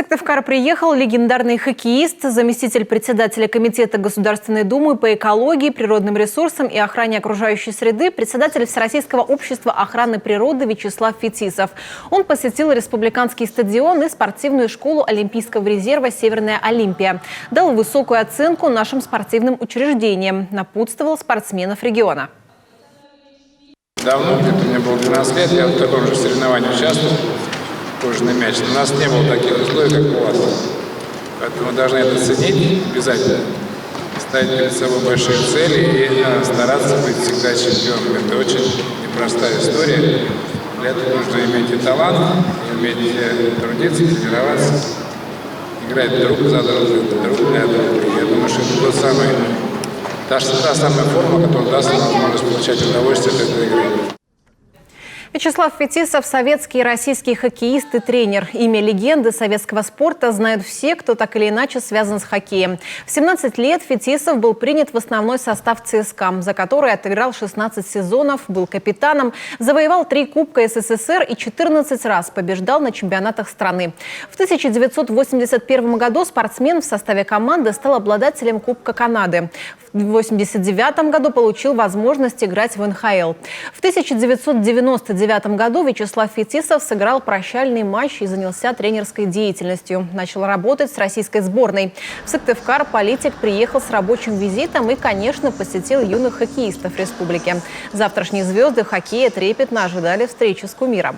Сыктывкар приехал легендарный хоккеист, заместитель председателя Комитета Государственной Думы по экологии, природным ресурсам и охране окружающей среды, председатель Всероссийского общества охраны природы Вячеслав Фетисов. Он посетил республиканский стадион и спортивную школу Олимпийского резерва «Северная Олимпия». Дал высокую оценку нашим спортивным учреждениям, напутствовал спортсменов региона. Давно, где-то мне было 12 лет, я в таком же соревновании участвовал. Кожаный мяч. У нас не было таких условий, как у вас. Поэтому мы должны это ценить обязательно. Ставить перед собой большие цели и стараться быть всегда чемпионом. Это очень непростая история. Для этого нужно иметь и талант, и уметь трудиться, тренироваться, играть друг за друга, друг для друга. Я думаю, что это та самая форма, которая даст нам возможность получать удовольствие от этой игры. Вячеслав Фетисов – советский и российский хоккеист и тренер. Имя легенды советского спорта знают все, кто так или иначе связан с хоккеем. В 17 лет Фетисов был принят в основной состав ЦСКА, за который отыграл 16 сезонов, был капитаном, завоевал 3 Кубка СССР и 14 раз побеждал на чемпионатах страны. В 1981 году спортсмен в составе команды стал обладателем Кубка Канады. В 1989 году получил возможность играть в НХЛ. В 1999 году Вячеслав Фетисов сыграл прощальный матч и занялся тренерской деятельностью. Начал работать с российской сборной. В Сыктывкар политик приехал с рабочим визитом и, конечно, посетил юных хоккеистов республики. Завтрашние звезды хоккея трепетно ожидали встречи с кумиром.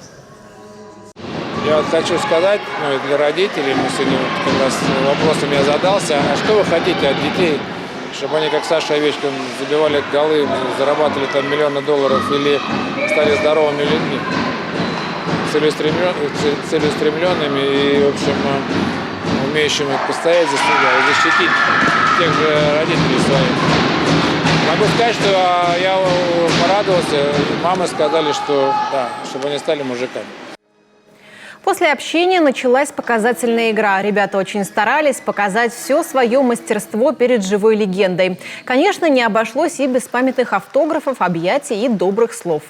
Я вот хочу сказать, для родителей, мы сегодня как раз вопрос у меня задался, а что вы хотите от детей? Чтобы они, как Саша Овечкин, забивали голы, зарабатывали там миллионы долларов или стали здоровыми людьми, целеустремленными и, в общем, умеющими постоять за себя и защитить тех же родителей своих. Могу сказать, что я порадовался, мамы сказали, что да, чтобы они стали мужиками. После общения началась показательная игра. Ребята очень старались показать все свое мастерство перед живой легендой. Конечно, не обошлось и без памятных автографов, объятий и добрых слов.